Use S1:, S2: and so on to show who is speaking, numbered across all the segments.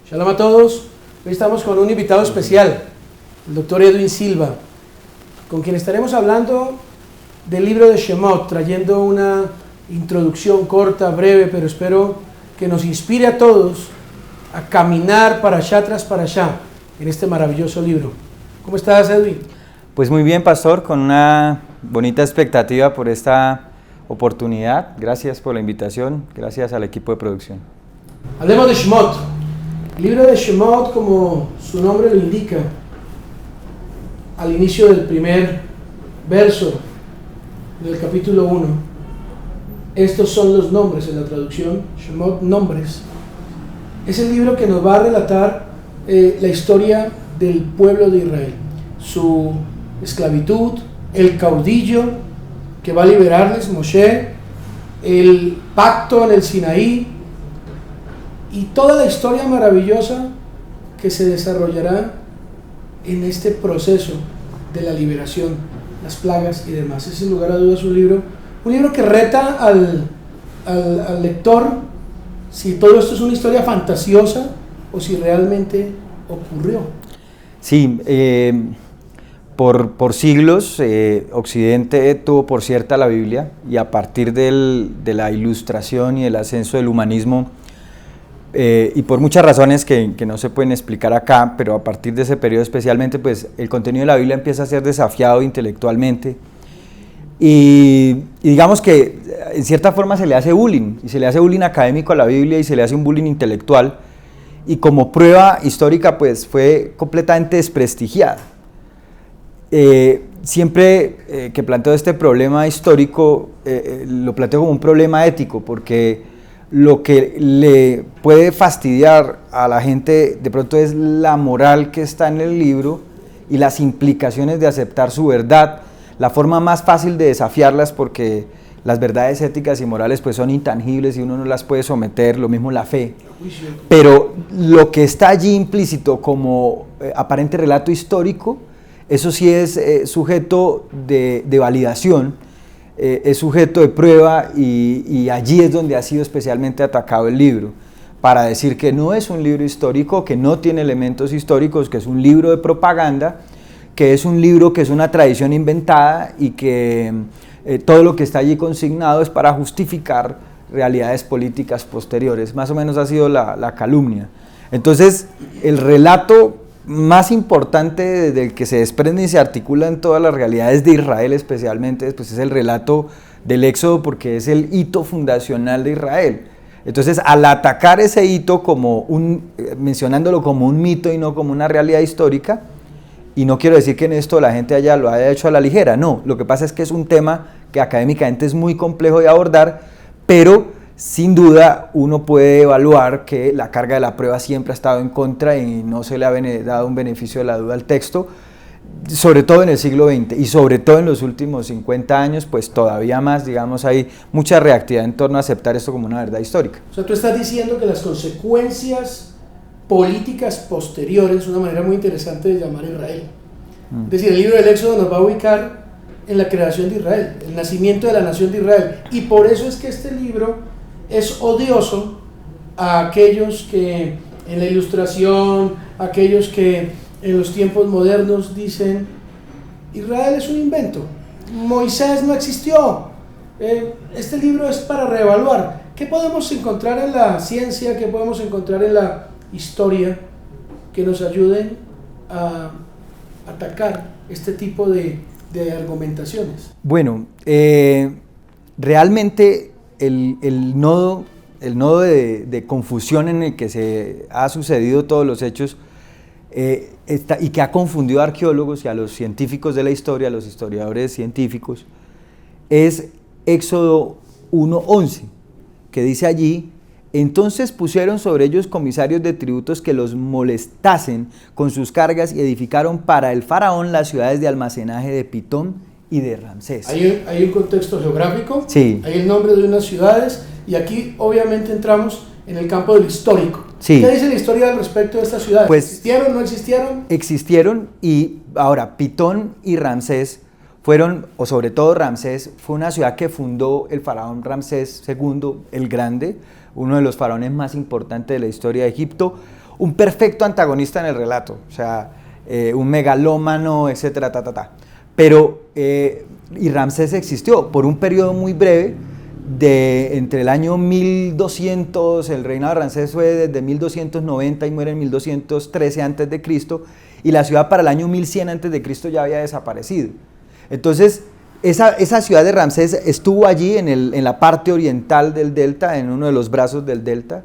S1: Shalom a todos. Hoy estamos con un invitado especial, el doctor Edwin Silva, con quien estaremos hablando del libro de Shemot, trayendo una introducción corta, breve, pero espero que nos inspire a todos a caminar para allá tras para allá en este maravilloso libro. ¿Cómo estás, Edwin?
S2: Pues muy bien, pastor, con una bonita expectativa por esta oportunidad. Gracias por la invitación, gracias al equipo de producción.
S1: Hablemos de Shemot. El libro de Shemot, como su nombre lo indica, al inicio del primer verso del capítulo 1, estos son los nombres en la traducción, Shemot, nombres. Es el libro que nos va a relatar la historia del pueblo de Israel, su esclavitud, el caudillo que va a liberarles, Moshe, el pacto en el Sinaí, y toda la historia maravillosa que se desarrollará en este proceso de la liberación, las plagas y demás. Es sin lugar a dudas un libro que reta al lector si todo esto es una historia fantasiosa o si realmente ocurrió.
S2: Sí, por siglos Occidente tuvo por cierta la Biblia, y a partir de la ilustración y el ascenso del humanismo, y por muchas razones que no se pueden explicar acá, pero a partir de ese periodo especialmente, pues el contenido de la Biblia empieza a ser desafiado intelectualmente, y digamos que en cierta forma se le hace bullying, y se le hace bullying académico a la Biblia y se le hace un bullying intelectual, y como prueba histórica pues fue completamente desprestigiada. Siempre que planteo este problema histórico, lo planteo como un problema ético, porque lo que le puede fastidiar a la gente de pronto es la moral que está en el libro y las implicaciones de aceptar su verdad. La forma más fácil de desafiarlas, porque las verdades éticas y morales pues son intangibles y uno no las puede someter, lo mismo la fe. Pero lo que está allí implícito como aparente relato histórico, eso sí es sujeto de validación, es sujeto de prueba, y allí es donde ha sido especialmente atacado el libro, para decir que no es un libro histórico, que no tiene elementos históricos, que es un libro de propaganda, que es un libro que es una tradición inventada, y que todo lo que está allí consignado es para justificar realidades políticas posteriores. Más o menos ha sido la calumnia. Entonces, el relato más importante del que se desprende y se articula en todas las realidades de Israel especialmente, pues es el relato del Éxodo, porque es el hito fundacional de Israel. Entonces, al atacar ese hito mencionándolo como un mito y no como una realidad histórica, y no quiero decir que en esto la gente allá lo haya hecho a la ligera, no, lo que pasa es que es un tema que académicamente es muy complejo de abordar, pero sin duda uno puede evaluar que la carga de la prueba siempre ha estado en contra y no se le ha dado un beneficio de la duda al texto, sobre todo en el siglo XX y sobre todo en los últimos 50 años, pues todavía más, digamos, hay mucha reactividad en torno a aceptar esto como una verdad histórica.
S1: O sea, tú estás diciendo que las consecuencias políticas posteriores, una manera muy interesante de llamar a Israel. Es decir, el libro del Éxodo nos va a ubicar en la creación de Israel, el nacimiento de la nación de Israel, y por eso es que este libro es odioso a aquellos que en la ilustración, aquellos que en los tiempos modernos dicen Israel es un invento, Moisés no existió, este libro es para reevaluar. ¿Qué podemos encontrar en la ciencia, qué podemos encontrar en la historia que nos ayuden a atacar este tipo de argumentaciones?
S2: Bueno, realmente el nodo de confusión en el que se ha sucedido todos los hechos y que ha confundido a arqueólogos y a los científicos de la historia, a los historiadores científicos, es Éxodo 1:11, que dice allí: entonces pusieron sobre ellos comisarios de tributos que los molestasen con sus cargas, y edificaron para el faraón las ciudades de almacenaje de Pitón y de Ramsés.
S1: Hay un contexto geográfico,
S2: sí.
S1: Hay el nombre de unas ciudades, y aquí obviamente entramos en el campo del histórico.
S2: Sí.
S1: ¿Qué dice la historia al respecto de estas ciudades?
S2: Pues,
S1: ¿existieron, no existieron?
S2: Existieron, y ahora Pitón y Ramsés fueron, o sobre todo Ramsés, fue una ciudad que fundó el faraón Ramsés II el Grande, uno de los faraones más importantes de la historia de Egipto. un perfecto antagonista en el relato, o sea, un megalómano, etcétera, Pero, y Ramsés existió por un periodo muy breve, entre el año 1200, el reinado de Ramsés fue desde 1290 y muere en 1213 a.C., y la ciudad para el año 1100 a.C. ya había desaparecido. Entonces, esa ciudad de Ramsés estuvo allí en la parte oriental del delta, en uno de los brazos del delta,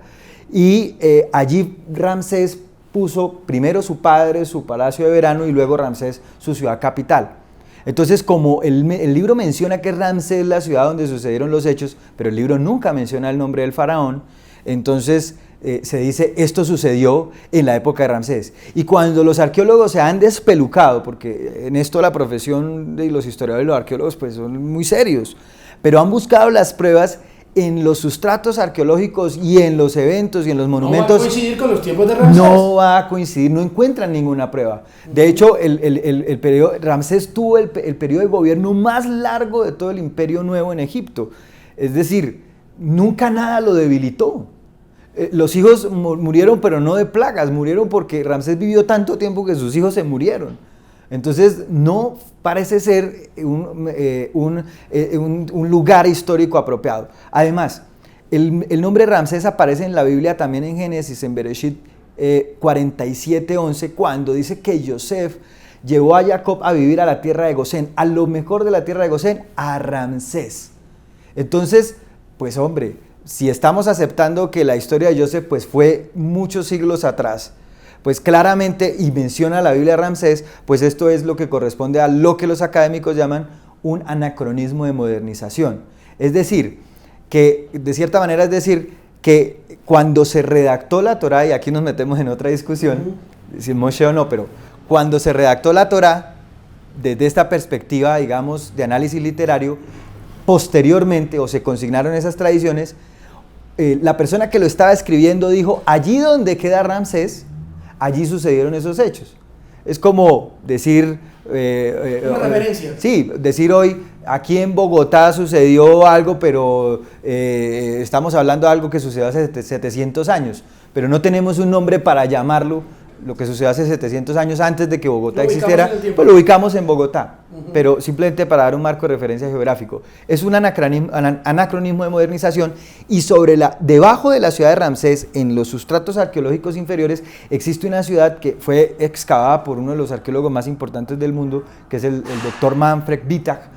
S2: y allí Ramsés puso primero su padre, su palacio de verano, y luego Ramsés su ciudad capital. Entonces, como el libro menciona que Ramsés es la ciudad donde sucedieron los hechos, pero el libro nunca menciona el nombre del faraón, entonces se dice, esto sucedió en la época de Ramsés. Y cuando los arqueólogos se han despelucado, porque en esto la profesión de los historiadores y los arqueólogos pues son muy serios, pero han buscado las pruebas en los sustratos arqueológicos y en los eventos y en los monumentos.
S1: No va a coincidir con los tiempos de Ramsés.
S2: No va a coincidir, no encuentran ninguna prueba. De hecho, el periodo, Ramsés tuvo el periodo de gobierno más largo de todo el Imperio Nuevo en Egipto. Es decir, nunca nada lo debilitó. Los hijos murieron, pero no de plagas, murieron porque Ramsés vivió tanto tiempo que sus hijos se murieron. Entonces, no parece ser un lugar histórico apropiado. Además, el nombre Ramsés aparece en la Biblia también en Génesis, en Bereshit 47:11, cuando dice que Yosef llevó a Jacob a vivir a la tierra de Gosén, a lo mejor de la tierra de Gosén, a Ramsés. Entonces, pues hombre, si estamos aceptando que la historia de Yosef pues fue muchos siglos atrás, pues claramente, y menciona la Biblia a Ramsés, pues esto es lo que corresponde a lo que los académicos llaman un anacronismo de modernización. Es decir, que de cierta manera es decir, que cuando se redactó la Torá, y aquí nos metemos en otra discusión, si Moshe o no, pero cuando se redactó la Torá, desde esta perspectiva, digamos, de análisis literario, posteriormente, o se consignaron esas tradiciones, la persona que lo estaba escribiendo dijo, allí donde queda Ramsés, allí sucedieron esos hechos. Es como decir...
S1: una referencia.
S2: Sí, decir hoy, aquí en Bogotá sucedió algo, pero estamos hablando de algo que sucedió hace 700 años, pero no tenemos un nombre para llamarlo, lo que sucedió hace 700 años antes de que Bogotá existiera, pues lo ubicamos en Bogotá, pero simplemente para dar un marco de referencia geográfico. Es un anacronismo de modernización, y debajo de la ciudad de Ramsés, en los sustratos arqueológicos inferiores, existe una ciudad que fue excavada por uno de los arqueólogos más importantes del mundo, que es el doctor Manfred Wittag,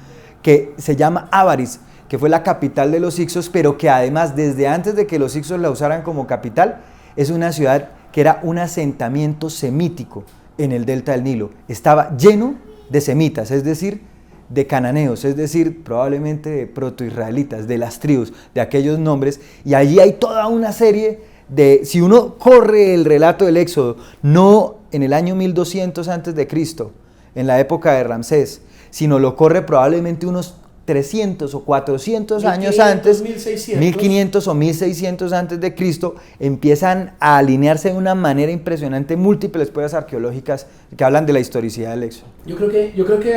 S2: que se llama Avaris, que fue la capital de los Hicsos, pero que además, desde antes de que los Hicsos la usaran como capital, es una ciudad que era un asentamiento semítico en el delta del Nilo. Estaba lleno de semitas, es decir, de cananeos, es decir, probablemente de protoisraelitas, de las tribus, de aquellos nombres, y allí hay toda una serie de, si uno corre el relato del Éxodo, no en el año 1200 a.C., en la época de Ramsés, sino lo corre probablemente unos 300 o 400 años antes, 1500 o 1600 antes de Cristo, empiezan a alinearse de una manera impresionante múltiples pruebas arqueológicas que hablan de la historicidad del Éxodo.
S1: Yo creo que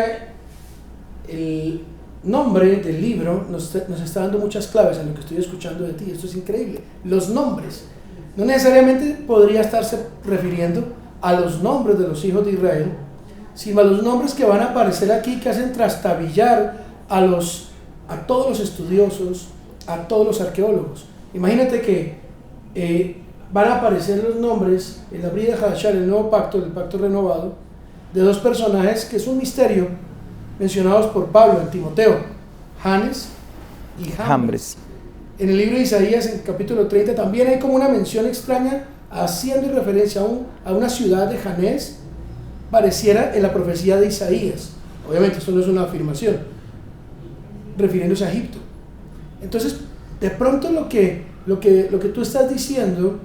S1: el nombre del libro nos está dando muchas claves en lo que estoy escuchando de ti. Esto es increíble. Los nombres. No necesariamente podría estarse refiriendo a los nombres de los hijos de Israel, sino a los nombres que van a aparecer aquí, que hacen trastabillar a todos los estudiosos, a todos los arqueólogos. Imagínate que van a aparecer los nombres en la Brida Hadashah, el nuevo pacto, el pacto renovado, de dos personajes que es un misterio, mencionados por Pablo en Timoteo, Janes y Jambres. En el libro de Isaías, en capítulo 30, también hay como una mención extraña, haciendo referencia a una ciudad de Janés, pareciera en la profecía de Isaías. Obviamente esto no es una afirmación, refiriéndose a Egipto. Entonces, de pronto lo que tú estás diciendo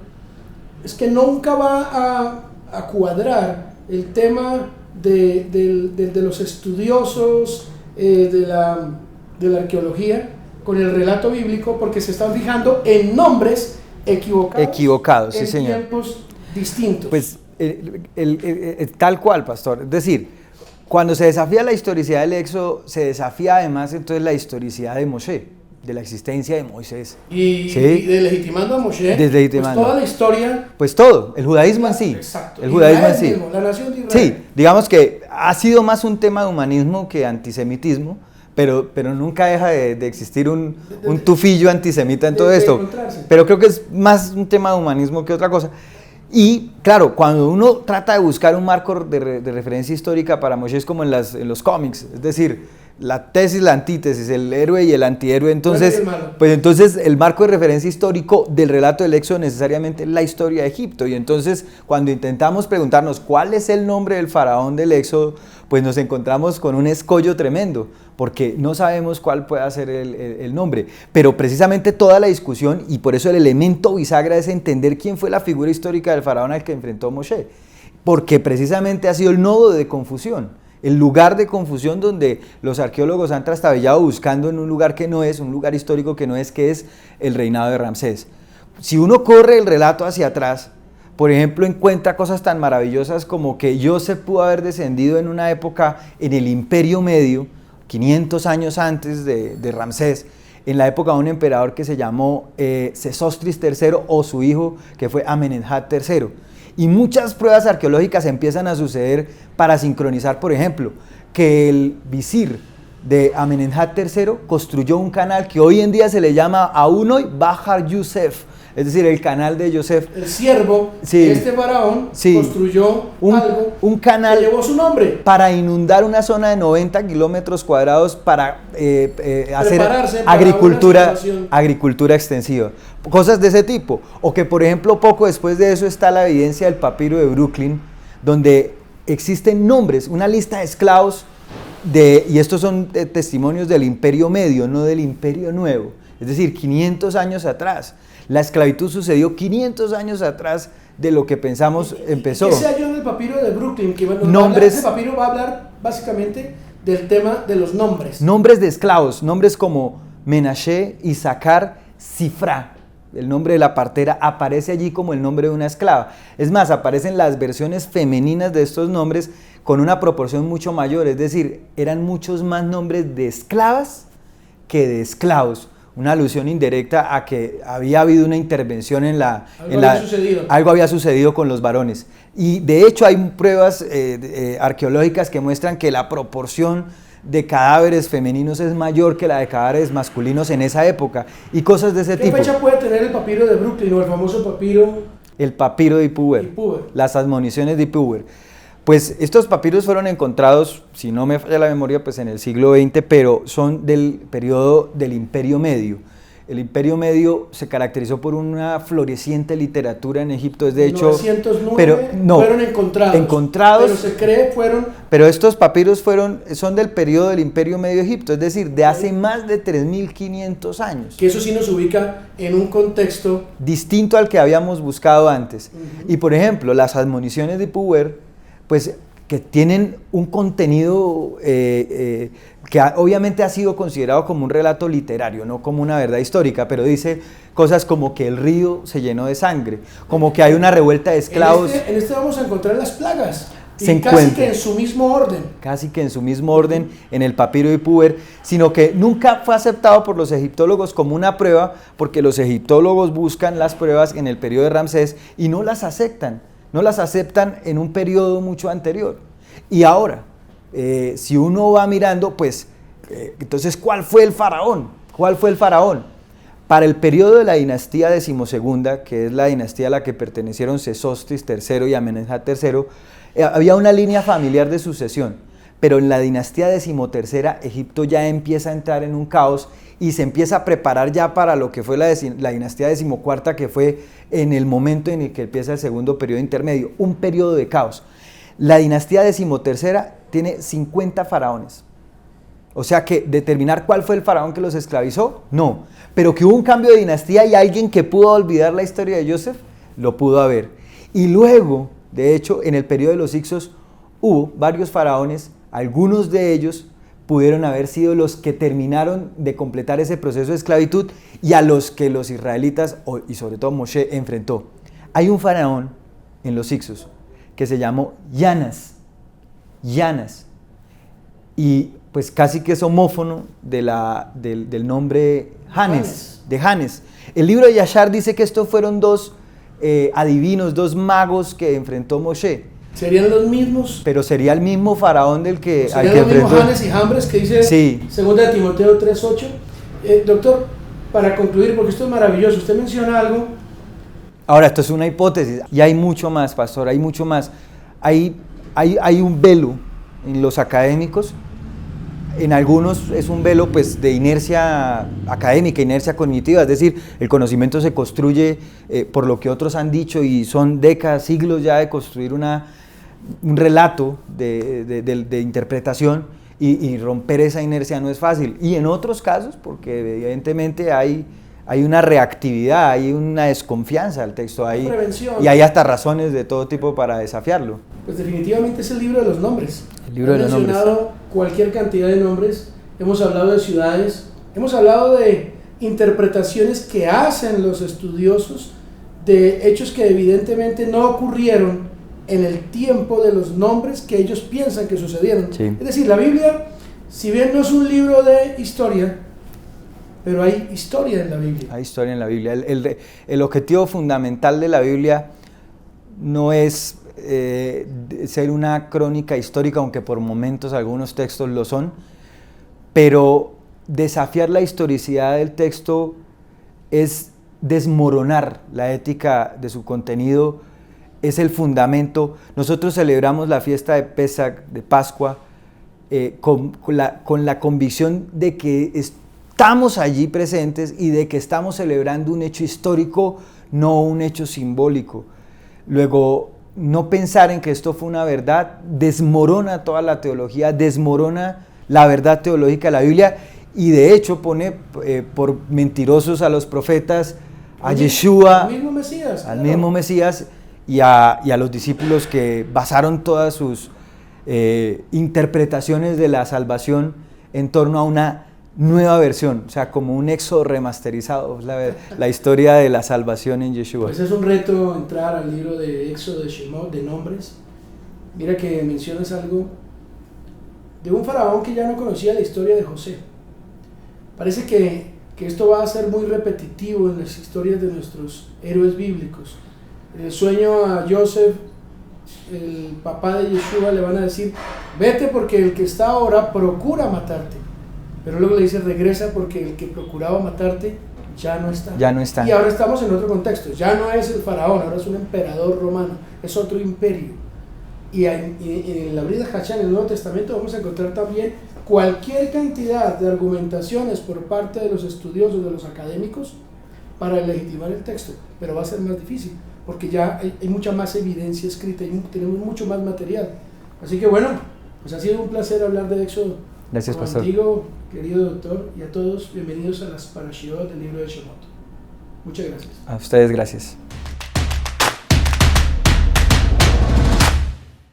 S1: es que nunca va a cuadrar el tema de los estudiosos de la arqueología con el relato bíblico, porque se están fijando en nombres equivocados,
S2: sí,
S1: en
S2: señor.
S1: Tiempos distintos.
S2: Pues tal cual, pastor. Es decir, cuando se desafía la historicidad del Éxodo, se desafía además entonces la historicidad de Moshe, de la existencia de Moisés.
S1: Y,
S2: ¿sí?
S1: y deslegitimando a Moshe,
S2: Deslegitimando.
S1: pues toda la historia.
S2: Pues todo, el judaísmo en sí.
S1: Exacto.
S2: El judaísmo en sí.
S1: Mismo, la nación de Israel.
S2: Sí, digamos que ha sido más un tema de humanismo que antisemitismo, pero nunca deja de existir un tufillo antisemita en todo esto. Pero creo que es más un tema de humanismo que otra cosa. Y claro, cuando uno trata de buscar un marco de referencia histórica para Moshe es como en los cómics, es decir, la tesis, la antítesis, el héroe y el antihéroe, entonces, pues entonces el marco de referencia histórico del relato del Éxodo necesariamente es la historia de Egipto, y entonces cuando intentamos preguntarnos cuál es el nombre del faraón del Éxodo, pues nos encontramos con un escollo tremendo, porque no sabemos cuál puede ser el nombre, pero precisamente toda la discusión, y por eso el elemento bisagra es entender quién fue la figura histórica del faraón al que enfrentó Moshe, porque precisamente ha sido el nodo de confusión, el lugar de confusión donde los arqueólogos han trastabillado buscando en un lugar que no es, un lugar histórico que no es, que es el reinado de Ramsés. Si uno corre el relato hacia atrás, por ejemplo, encuentra cosas tan maravillosas como que Joseph pudo haber descendido en una época en el Imperio Medio, 500 años antes de Ramsés, en la época de un emperador que se llamó Sesostris III, o su hijo, que fue Amenemhat III. Y muchas pruebas arqueológicas empiezan a suceder para sincronizar, por ejemplo, que el visir de Amenemhat III construyó un canal que hoy en día se le llama Aunoy Bahar Yosef, es decir, el canal de Yosef.
S1: El siervo de este faraón construyó
S2: un canal
S1: que llevó su nombre
S2: para inundar una zona de 90 kilómetros cuadrados para hacer agricultura extensiva. Cosas de ese tipo. O que, por ejemplo, poco después de eso está la evidencia del papiro de Brooklyn, donde existen nombres, una lista de esclavos, y estos son testimonios del Imperio Medio, no del Imperio Nuevo. Es decir, 500 años atrás. La esclavitud sucedió 500 años atrás de lo que pensamos empezó.
S1: ¿Qué se halló en el papiro de Brooklyn? Ese papiro va a hablar básicamente del tema de los nombres.
S2: Nombres de esclavos, nombres como Menashe, Isaacar, Sifra. El nombre de la partera aparece allí como el nombre de una esclava. Es más, aparecen las versiones femeninas de estos nombres con una proporción mucho mayor, es decir, eran muchos más nombres de esclavas que de esclavos. Una alusión indirecta a que había habido una intervención algo había sucedido con los varones. Y de hecho hay pruebas arqueológicas que muestran que la proporción de cadáveres femeninos es mayor que la de cadáveres masculinos en esa época, y cosas de ese tipo.
S1: ¿Qué fecha puede tener el papiro de Brooklyn o el famoso papiro?
S2: El papiro de Ipuwer, las admoniciones de Ipuwer. Pues estos papiros fueron encontrados, si no me falla la memoria, pues en el siglo XX, pero son del periodo del Imperio Medio. El Imperio Medio se caracterizó por una floreciente literatura en Egipto, es de hecho...
S1: 909 fueron encontrados, pero se cree fueron...
S2: Pero estos papiros son del periodo del Imperio Medio de Egipto, es decir, de hace más de 3.500 años.
S1: Que eso sí nos ubica en un contexto...
S2: distinto al que habíamos buscado antes. Y por ejemplo, las admoniciones de Ipuwer, pues que tienen un contenido que obviamente ha sido considerado como un relato literario, no como una verdad histórica, pero dice cosas como que el río se llenó de sangre, como que hay una revuelta de esclavos.
S1: En este vamos a encontrar las plagas,
S2: casi
S1: que en su mismo orden.
S2: Casi que en su mismo orden en el papiro de Ipuwer, sino que nunca fue aceptado por los egiptólogos como una prueba, porque los egiptólogos buscan las pruebas en el periodo de Ramsés y no las aceptan. No las aceptan en un periodo mucho anterior. Y ahora, si uno va mirando, pues, entonces, ¿cuál fue el faraón? ¿Cuál fue el faraón? Para el periodo de la dinastía decimosegunda, que es la dinastía a la que pertenecieron Sesostris III y Amenemhat III, había una línea familiar de sucesión. Pero en la dinastía decimotercera, Egipto ya empieza a entrar en un caos y se empieza a preparar ya para lo que fue la dinastía decimocuarta, que fue en el momento en el que empieza el segundo periodo intermedio, un periodo de caos. La dinastía decimotercera tiene 50 faraones. O sea que determinar cuál fue el faraón que los esclavizó, no. Pero que hubo un cambio de dinastía y alguien que pudo olvidar la historia de Joseph, lo pudo haber. Y luego, de hecho, en el periodo de los Hyksos hubo varios faraones, algunos de ellos pudieron haber sido los que terminaron de completar ese proceso de esclavitud y a los que los israelitas, y sobre todo Moshe, enfrentó. Hay un faraón en los Hyksos que se llamó Yanas. Y pues casi que es homófono del nombre Janes, de Janes. El libro de Yashar dice que estos fueron dos adivinos, dos magos que enfrentó Moshe.
S1: ¿Serían los mismos?
S2: Pero sería el mismo faraón al que
S1: ¿Serían los mismos Janes y Jambres que dice
S2: sí.
S1: 2 Timoteo 3:8? Doctor, para concluir, porque esto es maravilloso, usted menciona algo.
S2: Ahora, esto es una hipótesis, y hay mucho más, pastor, hay mucho más. Hay un velo en los académicos, en algunos es un velo pues, de inercia académica, inercia cognitiva, es decir, el conocimiento se construye por lo que otros han dicho y son décadas, siglos ya de construir un relato de interpretación y romper esa inercia no es fácil. Y en otros casos, porque evidentemente hay una reactividad, hay una desconfianza al texto, y hay hasta razones de todo tipo para desafiarlo.
S1: Pues definitivamente es el libro de los nombres.
S2: El libro de los nombres.
S1: Hemos mencionado cualquier cantidad de nombres, hemos hablado de ciudades, hemos hablado de interpretaciones que hacen los estudiosos de hechos que evidentemente no ocurrieron en el tiempo de los nombres que ellos piensan que sucedieron.
S2: Sí.
S1: Es decir, la Biblia, si bien no es un libro de historia, pero hay historia en la Biblia.
S2: Hay historia en la Biblia. El objetivo fundamental de la Biblia no es ser una crónica histórica, aunque por momentos algunos textos lo son, pero desafiar la historicidad del texto es desmoronar la ética de su contenido, es el fundamento. Nosotros celebramos la fiesta de Pesach, de Pascua, con la convicción de que estamos allí presentes y de que estamos celebrando un hecho histórico, no un hecho simbólico. Luego, no pensar en que esto fue una verdad desmorona toda la teología, desmorona la verdad teológica de la Biblia y de hecho pone por mentirosos a los profetas, a Yeshua, al mismo Mesías y a los discípulos que basaron todas sus interpretaciones de la salvación en torno a una nueva versión, o sea, como un éxodo remasterizado, la historia de la salvación en Yeshua.
S1: Pues es un reto entrar al libro de Éxodo de Shemot, de nombres. Mira que mencionas algo de un faraón que ya no conocía la historia de José. Parece que esto va a ser muy repetitivo en las historias de nuestros héroes bíblicos. En el sueño a Joseph, el papá de Yeshua, le van a decir: vete porque el que está ahora procura matarte. Pero luego le dice: regresa porque el que procuraba matarte ya no está.
S2: Ya no está.
S1: Y ahora estamos en otro contexto. Ya no es el faraón, ahora es un emperador romano. Es otro imperio. Y en la Brida Hachá, en el Nuevo Testamento, vamos a encontrar también cualquier cantidad de argumentaciones por parte de los estudiosos, de los académicos, para legitimar el texto. Pero va a ser más difícil, porque ya hay mucha más evidencia escrita y tenemos mucho más material. Así que bueno, pues ha sido un placer hablar de Éxodo.
S2: Gracias, pastor.
S1: Contigo, querido doctor, y a todos, bienvenidos a las Parashiot del libro de Shemot. Muchas gracias.
S2: A ustedes, gracias.